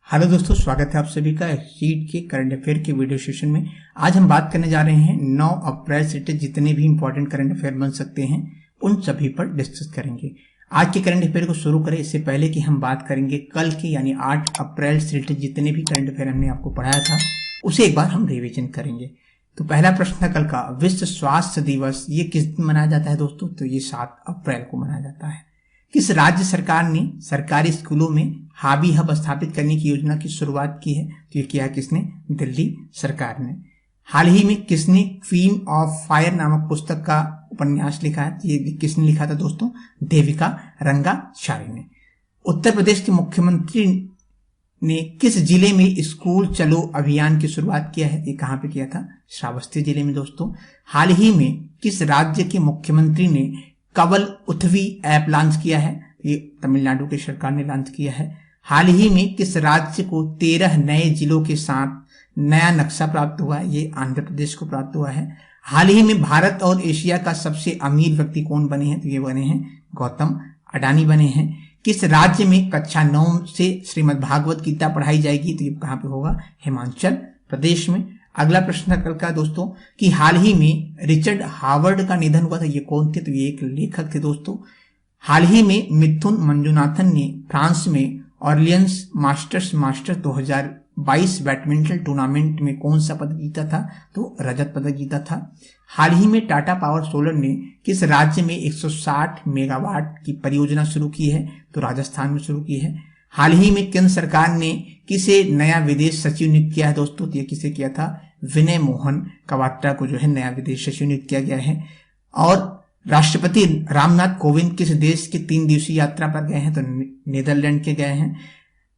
Hello दोस्तों, स्वागत है आप सभी का शीट के करंट अफेयर के वीडियो सेशन में। आज हम बात करने जा रहे हैं 9 अप्रैल से जितने भी इंपॉर्टेंट करंट अफेयर बन सकते हैं उन सभी पर डिस्कस करेंगे। आज के करंट अफेयर को शुरू करें इससे पहले कि हम बात करेंगे कल के यानी 8 अप्रैल से जितने भी करंट अफेयर हमने आपको पढ़ाया था उसे एक बार हम रिविजन करेंगे। तो पहला प्रश्न था कल का, विश्व स्वास्थ्य दिवस ये किस दिन मनाया जाता है दोस्तों? तो ये 7 अप्रैल को मनाया जाता है। किस राज्य सरकार ने सरकारी स्कूलों में हॉबी हब स्थापित करने की योजना की शुरुआत की है? तो ये किया किसने? दिल्ली सरकार ने। हाल ही में किसने क्वीन ऑफ फायर नामक पुस्तक का उपन्यास लिखा है? तो ये किसने लिखा था दोस्तों? देविका रंगाचारी ने। उत्तर प्रदेश के मुख्यमंत्री ने किस जिले में स्कूल चलो अभियान की शुरुआत किया है? ये कहां पे किया था? श्रावस्ती जिले में दोस्तों। हाल ही में किस राज्य के मुख्यमंत्री ने कवल उथवी ऐप लॉन्च किया है? ये तमिलनाडु की सरकार ने लॉन्च किया है। हाल ही में किस राज्य को 13 नए जिलों के साथ नया नक्शा प्राप्त हुआ है? ये आंध्र प्रदेश को प्राप्त हुआ है। हाल ही में भारत और एशिया का सबसे अमीर व्यक्ति कौन बने हैं? तो ये बने हैं गौतम अडानी बने हैं। किस राज्य में कक्षा 9 से श्रीमद् भागवत गीता पढ़ाई जाएगी? तो ये कहां पे होगा? हिमाचल प्रदेश में। अगला प्रश्न था कल का दोस्तों कि हाल ही में रिचर्ड हावर्ड का निधन हुआ था। ये कौन थे? तो ये एक लेखक थे दोस्तों। हाल ही में मिथुन मंजुनाथन ने फ्रांस में ऑर्लियंस मास्टर्स 2022 बैडमिंटन टूर्नामेंट में कौन सा पदक जीता था? तो रजत पदक जीता था। हाल ही में टाटा पावर सोलर ने किस राज्य में 160 मेगावाट की परियोजना शुरू की है? तो राजस्थान में शुरू की है। हाल ही में केंद्र सरकार ने किसे नया विदेश सचिव नियुक्त किया है दोस्तों? तो ये किसे किया था? विनय मोहन क्वात्रा को जो है नया विदेश सचिव नियुक्त किया गया है। और राष्ट्रपति रामनाथ कोविंद किस देश की 3 दिवसीय यात्रा पर गए हैं? तो नीदरलैंड के गए हैं।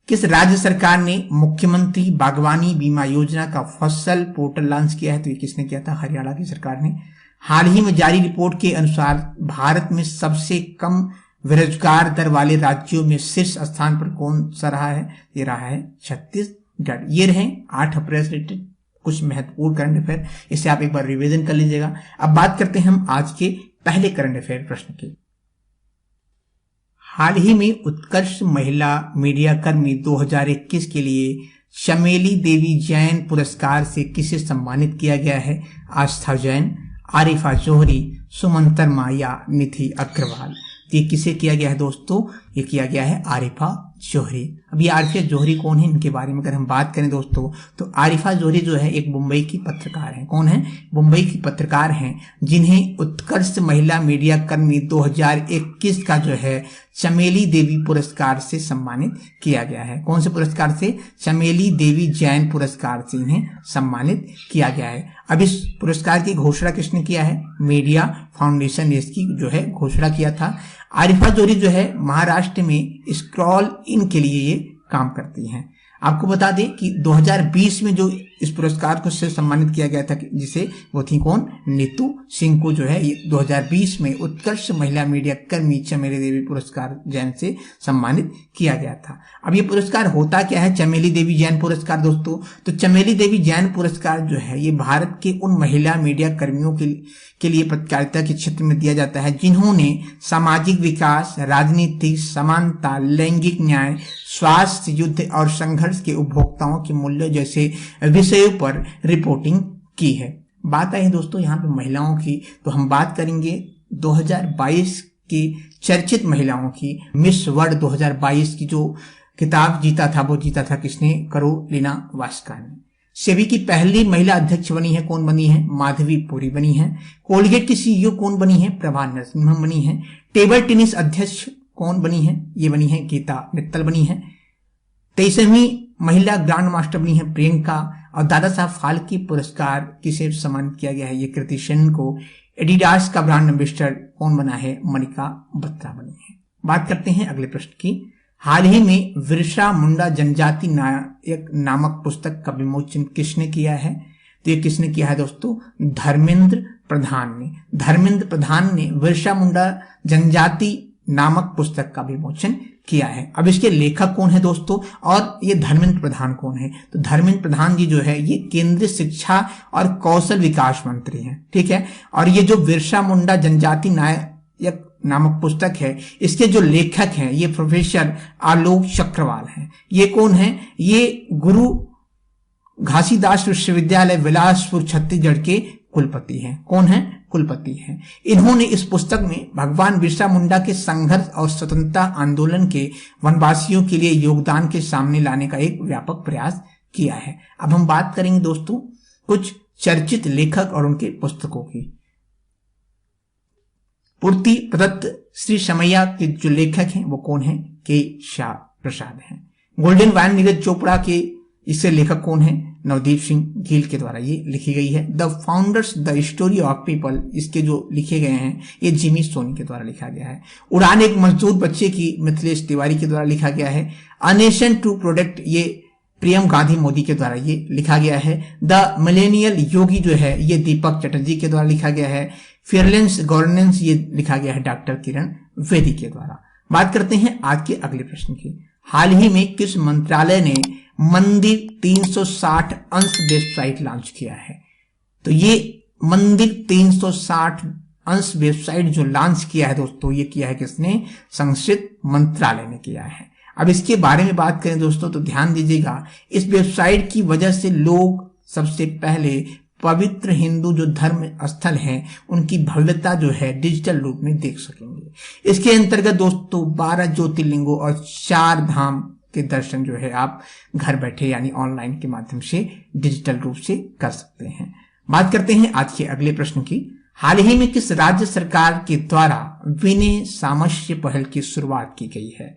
किस राज्य सरकार ने मुख्यमंत्री बागवानी बीमा योजना का फसल पोर्टल लॉन्च किया है? तो ये किसने किया था? हरियाणा की सरकार ने। हाल ही में जारी रिपोर्ट के अनुसार भारत में सबसे कम बेरोजगार दर वाले राज्यों में शीर्ष स्थान पर कौन सा रहा है? ये रहा है छत्तीसगढ़। ये रहे 8 अप्रैल से रिलेटेड कुछ महत्वपूर्ण करंट अफेयर, इसे आप एक बार रिवीजन कर लीजिएगा। अब बात करते हैं हम आज के पहले करंट अफेयर प्रश्न की। हाल ही में उत्कृष्ट महिला मीडिया कर्मी 2021 के लिए चमेली देवी जैन पुरस्कार से किसे सम्मानित किया गया है? आस्था जैन, आरिफा जोहरी, सुमंतर माया, निधि अग्रवाल। ये किसे किया गया है दोस्तों? ये किया गया है आरिफा जोहरी। अब ये आरिफा जोहरी कौन है? इनके बारे में अगर हम बात करें दोस्तों तो आरिफा जोहरी जो है एक मुंबई की पत्रकार है। कौन है? मुंबई की पत्रकार हैं जिन्हें उत्कृष्ट महिला मीडिया कर्मी 2021 का जो है चमेली देवी पुरस्कार से सम्मानित किया गया है। कौन से पुरस्कार से? चमेली देवी जैन पुरस्कार से इन्हें सम्मानित किया गया है। अब इस पुरस्कार की घोषणा किसने किया है? मीडिया फाउंडेशन ने इसकी जो है घोषणा किया था। आरिफा जोहरी जो है महाराष्ट्र में स्क्रॉल इन के लिए ये काम करती हैं। आपको बता दें कि 2020 में जो इस पुरस्कार को से सम्मानित किया गया था जिसे वो थी कौन? नीतू सिंह को जो है 2020 में उत्कृष्ट महिला मीडिया कर्मी चमेली देवी पुरस्कार जैन से सम्मानित किया गया था। अब ये पुरस्कार होता क्या है? चमेली देवी जैन पुरस्कार दोस्तों, तो चमेली देवी जैन पुरस्कार जो है ये भारत के उन महिला मीडिया कर्मियों के लिए पत्रकारिता के क्षेत्र में दिया जाता है जिन्होंने सामाजिक विकास, राजनीति, समानता, लैंगिक न्याय, स्वास्थ्य, युद्ध और संघर्ष के उपभोक्ताओं के मूल्य जैसे विषयों पर रिपोर्टिंग की है। बात आई दोस्तों यहाँ पे महिलाओं की, तो हम बात करेंगे 2022 की चर्चित महिलाओं की। मिस वर्ल्ड 2022 की जो खिताब जीता था वो जीता था किसने? करोलिना वास्का ने। सेबी की पहली महिला अध्यक्ष बनी है, कौन बनी है? माधवी पुरी बनी है। कोलगेट की सीईओ कौन बनी है? प्रभा नरसिम्हम बनी है। टेबल टेनिस अध्यक्ष कौन बनी है? ये बनी है गीता मित्तल बनी है। 23वीं महिला ग्रांड मास्टर बनी है प्रियंका। और दादा साहब फाल्के पुरस्कार किसे सम्मानित किया गया है? ये कृति सेन को। एडिडास का ब्रांड एम्बेसडर कौन बना है? मनिका बत्रा बनी है। बात करते हैं अगले प्रश्न की। हाल ही में बिरसा मुंडा जनजाति नायक नामक पुस्तक का विमोचन किसने किया है? तो ये किसने किया है दोस्तों? धर्मेंद्र प्रधान ने। धर्मेंद्र प्रधान ने बिरसा मुंडा जनजाति नामक पुस्तक का विमोचन किया है। अब इसके लेखक कौन है दोस्तों? और ये धर्मेंद्र प्रधान कौन है? तो धर्मेंद्र प्रधान जी जो है ये केंद्रीय शिक्षा और कौशल विकास मंत्री हैं। ठीक है। और ये जो बिरसा मुंडा जनजाति नायक नामक पुस्तक है, इसके जो लेखक हैं ये प्रोफेसर आलोक चक्रवाल हैं। ये कौन है? ये गुरु घासीदास विश्वविद्यालय बिलासपुर छत्तीसगढ़ के कुलपति हैं। कौन है? कुलपति हैं। इन्होंने इस पुस्तक में भगवान बिरसा मुंडा के संघर्ष और स्वतंत्रता आंदोलन के वनवासियों के लिए योगदान के सामने लाने का एक व्यापक प्रयास किया है। अब हम बात करेंगे दोस्तों कुछ चर्चित लेखक और उनके पुस्तकों की। पूर्ति प्रदत्त श्री समैया के जो लेखक हैं वो कौन है? के शाह प्रसाद हैं। गोल्डन वाइन नीरज चोपड़ा के इससे लेखक कौन है? नवदीप सिंह गील के द्वारा ये लिखी गई है। The founders the story of people, इसके जो लिखे गए हैं ये जिमी सोनी के द्वारा लिखा गया है। उड़ान एक मजदूर बच्चे की मिथिलेश तिवारी के द्वारा लिखा गया है। अ नेशन टू प्रोटेक्ट ये प्रियम गांधी मोदी के द्वारा ये लिखा गया है। द मिलेनियल योगी जो है ये दीपक चटर्जी के द्वारा लिखा गया है। फेयरलेस गवर्नेंस ये लिखा गया है डॉक्टर किरण बेदी के द्वारा। बात करते हैं आज के अगले प्रश्न की। हाल ही में किस मंत्रालय ने मंदिर 360 अंश वेबसाइट लॉन्च किया है? तो ये मंदिर 360 अंश वेबसाइट जो लॉन्च किया है दोस्तों, ये किया है किसने? संस्कृत मंत्रालय ने किया है। अब इसके बारे में बात करें दोस्तों तो ध्यान दीजिएगा, इस वेबसाइट की वजह से लोग सबसे पहले पवित्र हिंदू जो धर्म स्थल हैं उनकी भव्यता जो है डिजिटल रूप में देख सकेंगे। इसके अंतर्गत दोस्तों 12 ज्योतिर्लिंगों और 4 धाम के दर्शन जो है आप घर बैठे यानी ऑनलाइन के माध्यम से डिजिटल रूप से कर सकते हैं। बात करते हैं आज के अगले प्रश्न की। हाल ही में किस राज्य सरकार के द्वारा विनय सामंजस्य पहल की शुरुआत की गई है?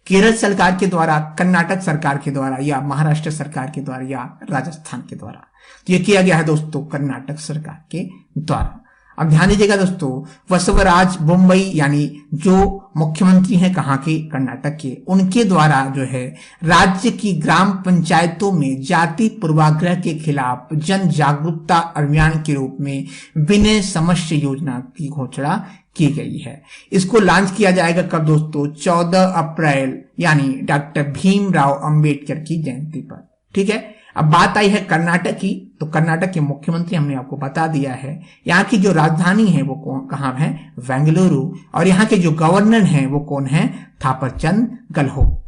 केरल सरकार के द्वारा, कर्नाटक सरकार के द्वारा, या महाराष्ट्र सरकार के द्वारा, या राजस्थान के द्वारा? तो ये किया गया है दोस्तों कर्नाटक सरकार के द्वारा। अब ध्यान दीजिएगा दोस्तों, बसवराज बोम्मई यानी जो मुख्यमंत्री हैं कहाँ के? कर्नाटक के, उनके द्वारा जो है राज्य की ग्राम पंचायतों में जाति पूर्वाग्रह के खिलाफ जन जागरूकता अभियान के रूप में विनय सामंजस्य योजना की घोषणा की गई है। इसको लॉन्च किया जाएगा कब दोस्तों? 14 अप्रैल यानी डॉक्टर भीमराव अंबेडकर की जयंती पर। ठीक है। अब बात आई है कर्नाटक की, तो कर्नाटक के मुख्यमंत्री हमने आपको बता दिया है। यहाँ की जो राजधानी है वो कहाँ है? बेंगलुरु। और यहाँ के जो गवर्नर हैं वो कौन है? थापरचंद गहलोत।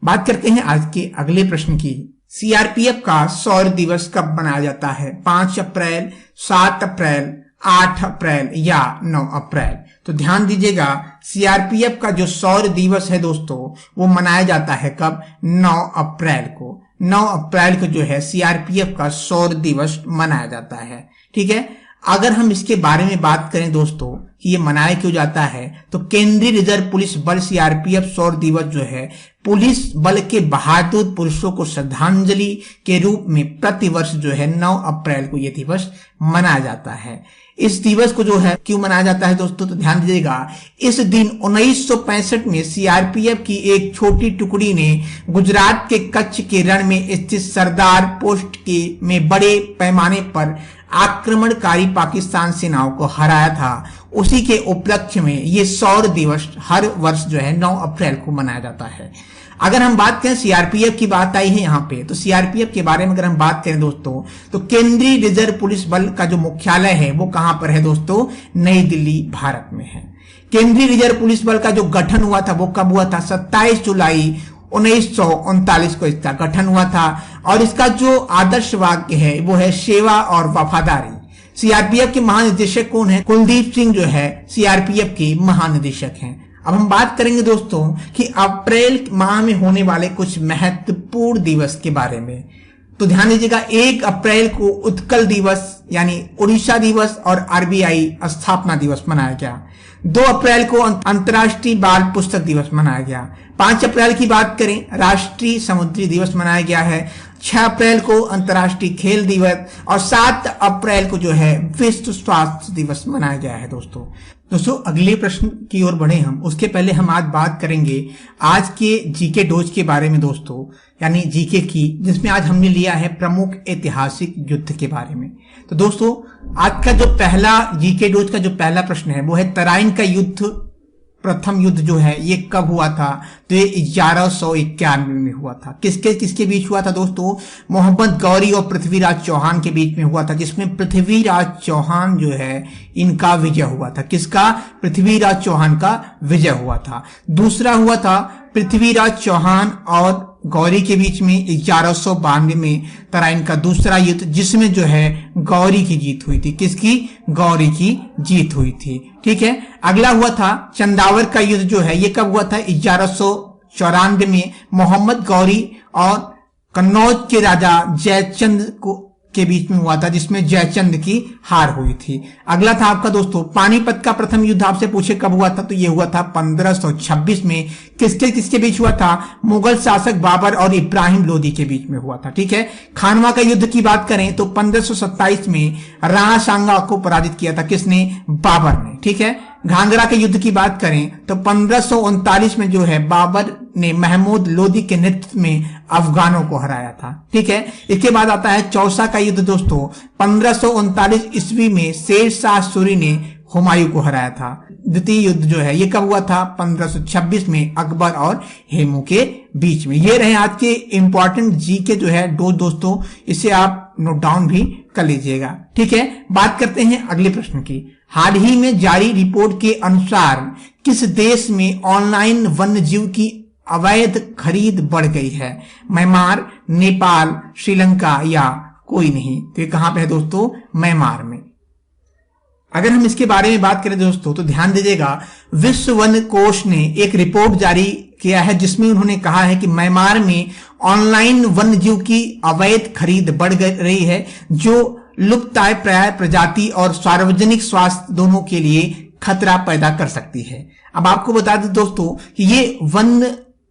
बात करते हैं आज के अगले प्रश्न की। सीआरपीएफ का शौर्य दिवस कब मनाया जाता है? 5 अप्रैल, 7 अप्रैल, 8 अप्रैल या 9 अप्रैल? तो ध्यान दीजिएगा, सीआरपीएफ का जो शौर्य दिवस है दोस्तों वो मनाया जाता है कब? 9 अप्रैल को। 9 अप्रैल को जो है सीआरपीएफ का शौर्य दिवस मनाया जाता है। ठीक है। अगर हम इसके बारे में बात करें दोस्तों कि ये मनाया क्यों जाता है, तो केंद्रीय रिजर्व पुलिस बल सीआरपीएफ शौर्य दिवस जो है पुलिस बल के बहादुर पुरुषों को श्रद्धांजलि के रूप में प्रतिवर्ष जो है 9 अप्रैल को यह दिवस मनाया जाता है। इस दिवस को जो है क्यों मनाया जाता है दोस्तों, तो ध्यान दीजिएगा, इस दिन 1965 में सीआरपीएफ की एक छोटी टुकड़ी ने गुजरात के कच्छ के रण में स्थित सरदार पोस्ट के में बड़े पैमाने पर आक्रमणकारी पाकिस्तान सेनाओं को हराया था। उसी के उपलक्ष्य में ये शौर्य दिवस हर वर्ष जो है 9 अप्रैल को मनाया जाता है। अगर हम बात करें सीआरपीएफ की बात आई है यहाँ पे, तो सीआरपीएफ के बारे में अगर हम बात करें दोस्तों तो केंद्रीय रिजर्व पुलिस बल का जो मुख्यालय है वो कहां पर है दोस्तों? नई दिल्ली भारत में है। केंद्रीय रिजर्व पुलिस बल का जो गठन हुआ था वो कब हुआ था? 27 जुलाई 1939 को इसका गठन हुआ था। और इसका जो आदर्श वाक्य है वो है सेवा और वफादारी। सीआरपीएफ के महानिदेशक कौन है? कुलदीप सिंह जो है सीआरपीएफ के महानिदेशक हैं। अब हम बात करेंगे दोस्तों कि अप्रैल माह में होने वाले कुछ महत्वपूर्ण दिवस के बारे में। तो ध्यान दीजिएगा, 1 अप्रैल को उत्कल दिवस यानी उड़ीसा दिवस और आरबीआई स्थापना दिवस मनाया गया। 2 अप्रैल को अंतर्राष्ट्रीय बाल पुस्तक दिवस मनाया गया। 5 अप्रैल की बात करें, राष्ट्रीय समुद्री दिवस मनाया गया है। 6 अप्रैल को अंतर्राष्ट्रीय खेल दिवस और 7 अप्रैल को जो है विश्व स्वास्थ्य दिवस मनाया गया है। दोस्तों अगले प्रश्न की ओर बढ़े हम, उसके पहले हम आज बात करेंगे आज के जीके डोज के बारे में दोस्तों, यानी जीके की, जिसमें आज हमने लिया है प्रमुख ऐतिहासिक युद्ध के बारे में। तो दोस्तों आज का जो पहला जीके डोज का जो पहला प्रश्न है वो है तराइन का युद्ध प्रथम युद्ध जो है ये कब हुआ था? तो ये 1191 में हुआ था। किसके किसके बीच हुआ था दोस्तों? मोहम्मद गौरी और पृथ्वीराज चौहान के बीच में हुआ था, जिसमें पृथ्वीराज चौहान जो है इनका विजय हुआ था। किसका? पृथ्वीराज चौहान का विजय हुआ था। दूसरा हुआ था पृथ्वीराज चौहान और गौरी के बीच में 1192 में तराइन का दूसरा युद्ध, जिसमें जो है गौरी की जीत हुई थी। किसकी? गौरी की जीत हुई थी। ठीक है। अगला हुआ था चंदावर का युद्ध जो है ये कब हुआ था? 1194 में मोहम्मद गौरी और कन्नौज के राजा जयचंद को के बीच में हुआ था, जिसमें जयचंद की हार हुई थी। अगला था आपका दोस्तों पानीपत का प्रथम युद्ध। आपसे पूछे कब हुआ था? तो ये हुआ था 1526 में। किसके किसके बीच हुआ था? मुगल शासक बाबर और इब्राहिम लोदी के बीच में हुआ था। ठीक है। खानवा का युद्ध की बात करें तो 1527 में राणा सांगा को पराजित किया था। किसने? बाबर ने। ठीक है। घाघरा के युद्ध की बात करें तो 1539 में जो है बाबर ने महमूद लोदी के नेतृत्व में अफगानों को हराया था। ठीक है। इसके बाद आता है चौसा का युद्ध दोस्तों। 1539 ईस्वी में शेर शाह सूरी ने हुमायूं को हराया था। द्वितीय युद्ध जो है ये कब हुआ था? 1526 में अकबर और हेमू के बीच में। ये रहे आज के इंपॉर्टेंट जी के जो है दोस्तों, इसे आप नोट डाउन भी कर लीजिएगा। ठीक है। बात करते हैं अगले प्रश्न की। हाल ही में जारी रिपोर्ट के अनुसार किस देश में ऑनलाइन वन्य जीव की अवैध खरीद बढ़ गई है? म्यांमार, नेपाल, श्रीलंका या कोई नहीं? तो ये कहां पे है दोस्तों? म्यांमार में। अगर हम इसके बारे में बात करें दोस्तों तो ध्यान दीजिएगा, विश्व वन कोष ने एक रिपोर्ट जारी किया है जिसमें उन्होंने कहा है कि म्यांमार में ऑनलाइन वन्य जीव की अवैध खरीद बढ़ रही है, जो लुप्तप्राय प्रजाति और सार्वजनिक स्वास्थ्य दोनों के लिए खतरा पैदा कर सकती है। अब आपको बता दें दोस्तों कि ये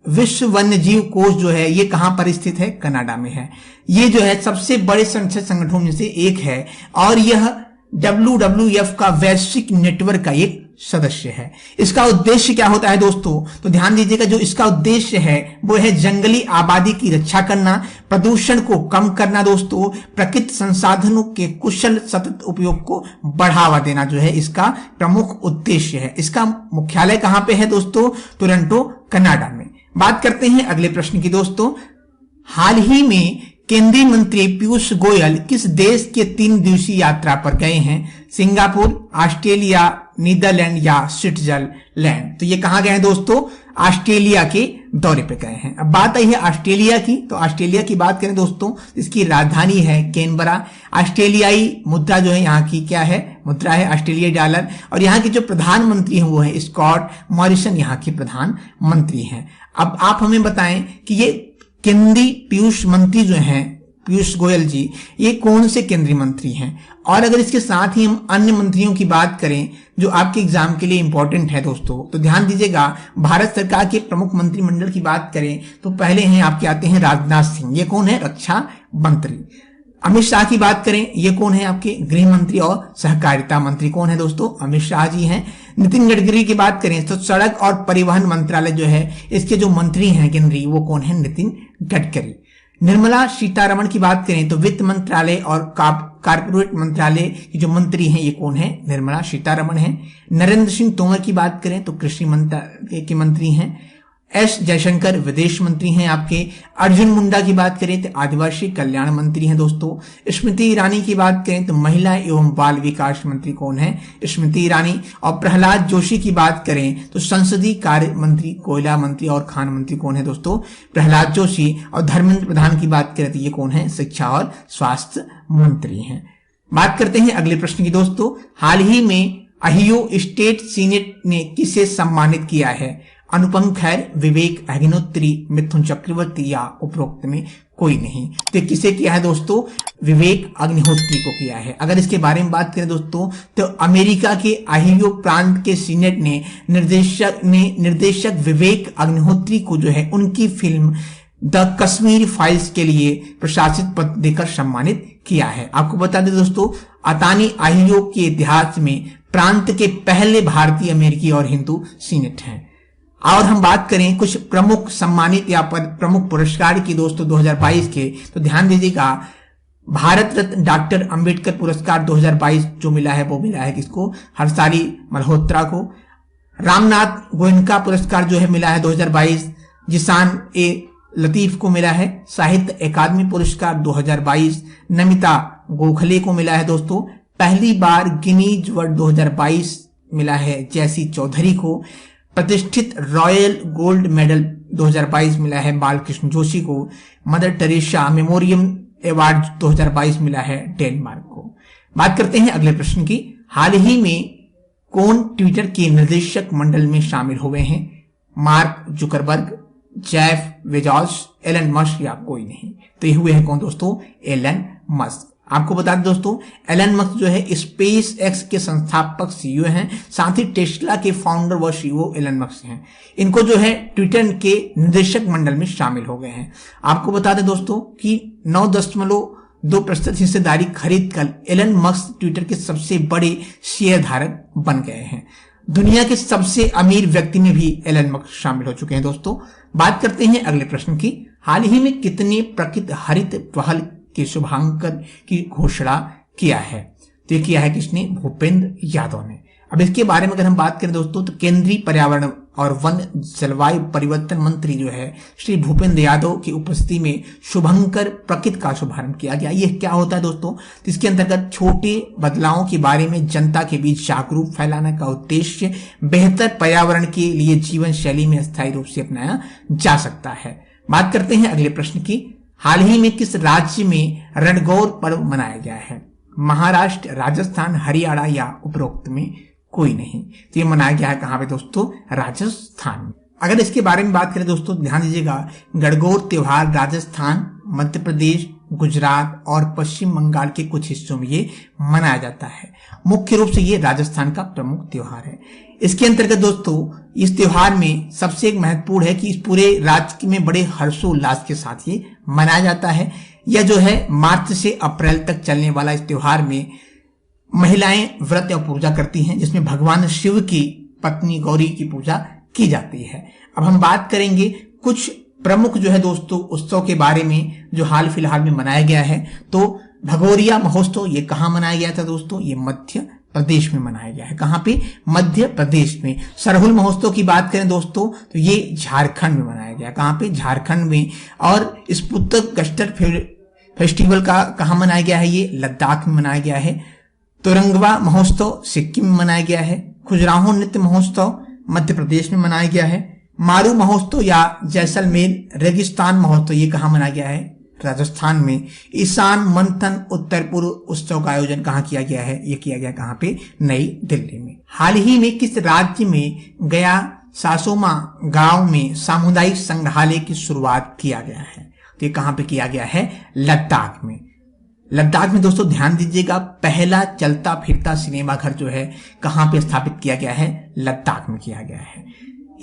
विश्व वन्य जीव कोष जो है ये कहां पर स्थित है? कनाडा में है। ये जो है सबसे बड़े संगठनों में से एक है और यह WWF का वैश्विक नेटवर्क का एक सदस्य है। इसका उद्देश्य क्या होता है दोस्तों? तो ध्यान दीजिएगा, जो इसका उद्देश्य है वो है जंगली आबादी की रक्षा करना, प्रदूषण को कम करना दोस्तों, प्रकृति संसाधनों के कुशल सतत उपयोग को बढ़ावा देना जो है इसका प्रमुख उद्देश्य है। इसका मुख्यालय कहां पे है दोस्तों? टोरंटो, कनाडा में। बात करते हैं अगले प्रश्न की दोस्तों। हाल ही में केंद्रीय मंत्री पीयूष गोयल किस देश के 3 दिवसीय यात्रा पर गए हैं? सिंगापुर, ऑस्ट्रेलिया, नीदरलैंड या स्विट्जरलैंड? तो ये कहां गए हैं दोस्तों? ऑस्ट्रेलिया के दौरे पे गए हैं। अब बात आई है ऑस्ट्रेलिया की, तो ऑस्ट्रेलिया की बात करें दोस्तों, इसकी राजधानी है कैनबरा। ऑस्ट्रेलियाई मुद्रा जो है यहाँ की क्या है? मुद्रा है ऑस्ट्रेलियाई डॉलर। और यहाँ के जो प्रधानमंत्री हैं वो है स्कॉट मॉरिसन, यहाँ के प्रधानमंत्री हैं। अब आप हमें बताएं कि ये केंद्रीय पीयूष मंत्री जो हैं पीयूष गोयल जी, ये कौन से केंद्रीय मंत्री हैं? और अगर इसके साथ ही हम अन्य मंत्रियों की बात करें जो आपके एग्जाम के लिए इंपॉर्टेंट है दोस्तों, तो ध्यान दीजिएगा, भारत सरकार के प्रमुख मंत्रिमंडल की बात करें तो पहले हैं आपके आते हैं राजनाथ सिंह, ये कौन है? रक्षा मंत्री। अमित शाह की बात करें, ये कौन है? आपके गृह मंत्री और सहकारिता मंत्री। कौन है दोस्तों? अमित शाह जी हैं। नितिन गडकरी की बात करें तो सड़क और परिवहन मंत्रालय जो है इसके जो मंत्री हैं केंद्रीय, वो कौन है? नितिन गडकरी। निर्मला सीतारमण की बात करें तो वित्त मंत्रालय और कारपोरेट मंत्रालय की जो मंत्री हैं ये कौन है? निर्मला सीतारमण है। नरेंद्र सिंह तोमर की बात करें तो कृषि मंत्रालय के मंत्री हैं। एस जयशंकर विदेश मंत्री हैं आपके। अर्जुन मुंडा की बात करें तो आदिवासी कल्याण मंत्री हैं दोस्तों। स्मृति ईरानी की बात करें तो महिला एवं बाल विकास मंत्री कौन है? स्मृति ईरानी। और प्रहलाद जोशी की बात करें तो संसदीय कार्य मंत्री, कोयला मंत्री और खान मंत्री कौन है दोस्तों? प्रहलाद जोशी। और धर्मेंद्र प्रधान की बात करें तो ये कौन है? शिक्षा और स्वास्थ्य मंत्री हैं। बात करते हैं अगले प्रश्न की दोस्तों। हाल ही में अहियो स्टेट सीनेट ने किसे सम्मानित किया है? अनुपम खैर, विवेक अग्निहोत्री, मिथुन चक्रवर्ती या उपरोक्त में कोई नहीं? तो किसे किया है दोस्तों? विवेक अग्निहोत्री को किया है। अगर इसके बारे में बात करें दोस्तों तो अमेरिका के अहियो प्रांत के सीनेट ने निर्देशक विवेक अग्निहोत्री को जो है उनकी फिल्म द कश्मीर फाइल्स के लिए प्रशासित पद देकर सम्मानित किया है। आपको बता दें दोस्तों, अतानी अहियो के इतिहास में प्रांत के पहले भारतीय, अमेरिकी और हिंदू सीनेट हैं। और हम बात करें कुछ प्रमुख सम्मानित या प्रमुख पुरस्कार की दोस्तों 2022 के, तो ध्यान दीजिएगा, भारत रत्न डॉक्टर अंबेडकर पुरस्कार 2022 जो मिला है वो मिला है किसको? हर्षाली मल्होत्रा को। रामनाथ गोयनका पुरस्कार जो है मिला है 2022, जिसान ए लतीफ को मिला है। साहित्य अकादमी पुरस्कार 2022 नमिता गोखले को मिला है दोस्तों। पहली बार गिनीज वर्ल्ड 2022 मिला है जैसी चौधरी को। प्रतिष्ठित रॉयल गोल्ड मेडल 2022 मिला है बालकृष्ण जोशी को। मदर टेरेसा मेमोरियम अवार्ड 2022 मिला है डेनमार्क को। बात करते हैं अगले प्रश्न की। हाल ही में कौन ट्विटर के निर्देशक मंडल में शामिल हुए हैं? Mark Zuckerberg, Jeff Bezos, Elon Musk या कोई नहीं? तो ये हुए हैं कौन दोस्तों? Elon Musk. आपको बता दें दोस्तों, एलन मस्क जो है स्पेस एक्स के संस्थापक सीईओ हैं, साथ ही टेस्ला के फाउंडर व सीईओ एलन मस्क हैं। इनको जो है ट्विटर के निर्देशक मंडल में शामिल हो गए हैं। आपको बता दें दोस्तों कि 9.2% हिस्सेदारी खरीद कर एलन मस्क ट्विटर के सबसे बड़े शेयर धारक बन गए हैं। दुनिया के सबसे अमीर व्यक्ति में भी एलन मस्क शामिल हो चुके हैं दोस्तों। बात करते हैं अगले प्रश्न की। हाल ही में कितने प्रकृत हरित पहल के शुभांकन की घोषणा किया है? तो ये किया है किसने? भूपेंद्र यादव ने। अब इसके बारे में अगर हम बात करें दोस्तों, तो केंद्रीय पर्यावरण और वन जलवायु परिवर्तन मंत्री जो है श्री भूपेंद्र यादव की उपस्थिति में शुभंकर प्रकृत का शुभारंभ किया गया। यह क्या होता है दोस्तों? तो इसके अंतर्गत छोटे बदलावों के बारे में जनता के बीच जागरूक फैलाने का उद्देश्य बेहतर पर्यावरण के लिए जीवन शैली में स्थायी रूप से अपनाया जा सकता है। बात करते हैं अगले प्रश्न की। हाल ही में किस राज्य में रणगौर पर्व मनाया गया है? महाराष्ट्र, राजस्थान, हरियाणा या उपरोक्त में कोई नहीं? तो ये मनाया गया है कहां पे दोस्तों? राजस्थान में। अगर इसके बारे में बात करें दोस्तों, ध्यान दीजिएगा, गणगौर त्योहार राजस्थान, मध्य प्रदेश, गुजरात और पश्चिम बंगाल के कुछ हिस्सों में ये मनाया जाता है। मुख्य रूप से ये राजस्थान का प्रमुख त्योहार है। इसके अंतर्गत दोस्तों इस त्योहार में सबसे एक महत्वपूर्ण है कि इस पूरे राज्य में बड़े हर्षोल्लास के साथ ये मनाया जाता है। यह जो है मार्च से अप्रैल तक चलने वाला इस त्योहार में महिलाएं व्रत और पूजा करती हैं, जिसमें भगवान शिव की पत्नी गौरी की पूजा की जाती है। अब हम बात करेंगे कुछ प्रमुख जो है दोस्तों उत्सव के बारे में जो हाल फिलहाल में मनाया गया है। तो भगोरिया महोत्सव ये कहां मनाया गया था दोस्तों? ये मध्य प्रदेश में मनाया गया है। कहां पे? मध्य प्रदेश में। सरहुल महोत्सव की बात करें दोस्तों, तो ये झारखंड में मनाया गया। कहां पे? झारखंड में। और स्पुतक गस्टर फेस्टिवल का कहां मनाया गया है? ये लद्दाख में मनाया गया है। तुरंगवा महोत्सव सिक्किम में मनाया गया है। खुजराहो नृत्य महोत्सव मध्य प्रदेश में मनाया गया है। मारू महोत्सव या जैसलमेर रेगिस्तान महोत्सव ये कहां मनाया गया है? राजस्थान में। ईशान मंथन उत्तर पूर्व उत्सव का आयोजन कहां किया गया है? ये किया गया कहां पे? नई दिल्ली में। हाल ही में किस राज्य में गया सासोमा गांव में सामुदायिक संग्रहालय की शुरुआत किया गया है? तो ये कहां पे किया गया है? लद्दाख में। लद्दाख में दोस्तों ध्यान दीजिएगा, पहला चलता फिरता सिनेमा घर जो है कहां पे स्थापित किया गया है? लद्दाख में किया गया है।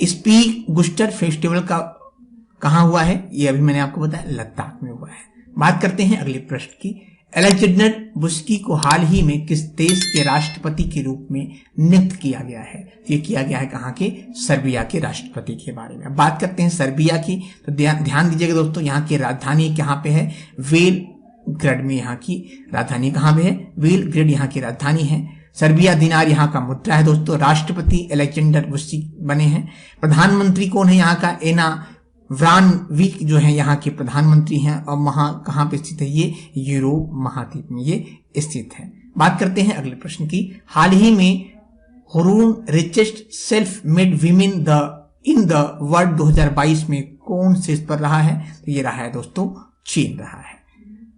स्पीक गुस्टर फेस्टिवल का कहां हुआ है? ये अभी मैंने आपको बताया लद्दाख में हुआ है। बात करते हैं अगले प्रश्न की। अलेक्जेंडर बुस्की को हाल ही में किस देश के राष्ट्रपति के रूप में नियुक्त किया गया है? ये किया गया है कहां के? सर्बिया के राष्ट्रपति के बारे में। बात करते हैं सर्बिया की, तो ध्यान दीजिएगा दोस्तों, यहाँ की राजधानी कहां पे है? बेलग्रेड में यहाँ की राजधानी कहां पे है? बेलग्रेड यहाँ की राजधानी है। सर्बिया दिनार यहाँ का मुद्रा है दोस्तों। राष्ट्रपति अलेक्जेंडर बुस्की बने हैं। प्रधानमंत्री कौन है यहाँ का? एना व्रानविक जो है यहाँ के प्रधानमंत्री हैं। और वहां कहां पे स्थित है? ये यूरोप महाद्वीप में ये स्थित है। बात करते हैं अगले प्रश्न की। हाल ही में Hurun richest self made women in the world 2022 में कौन शीर्ष पर रहा है? तो ये रहा है दोस्तों चीन रहा है।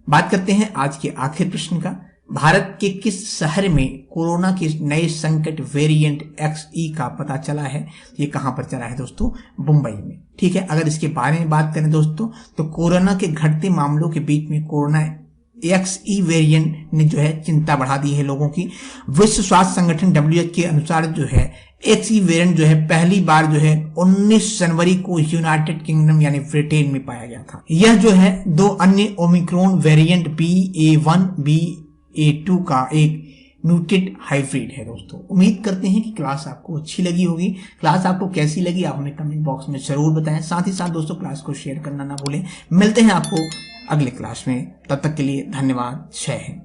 बात करते हैं आज के आखिरी प्रश्न का। भारत के किस शहर में कोरोना के नए संकट वेरिएंट XE का पता चला है? ये कहां पर चला है दोस्तों? मुंबई में। ठीक है, अगर इसके बारे में बात करें दोस्तों, तो कोरोना के घटते मामलों के बीच में कोरोना XE वेरिएंट ने जो है चिंता बढ़ा दी है लोगों की। विश्व स्वास्थ्य संगठन WHO के अनुसार जो है XE वेरिएंट जो है पहली बार जो है 19 जनवरी को यूनाइटेड किंगडम यानी ब्रिटेन में पाया गया था। यह जो है दो अन्य ओमिक्रॉन वेरिएंट BA.1 BA.2 का एक म्यूटेड हाइब्रिड है दोस्तों। उम्मीद करते हैं कि क्लास आपको अच्छी लगी होगी। क्लास आपको कैसी लगी आप हमें कमेंट बॉक्स में जरूर बताएं। साथ ही साथ दोस्तों क्लास को शेयर करना ना भूलें। मिलते हैं आपको अगले क्लास में, तब तक के लिए धन्यवाद। जय हिंद।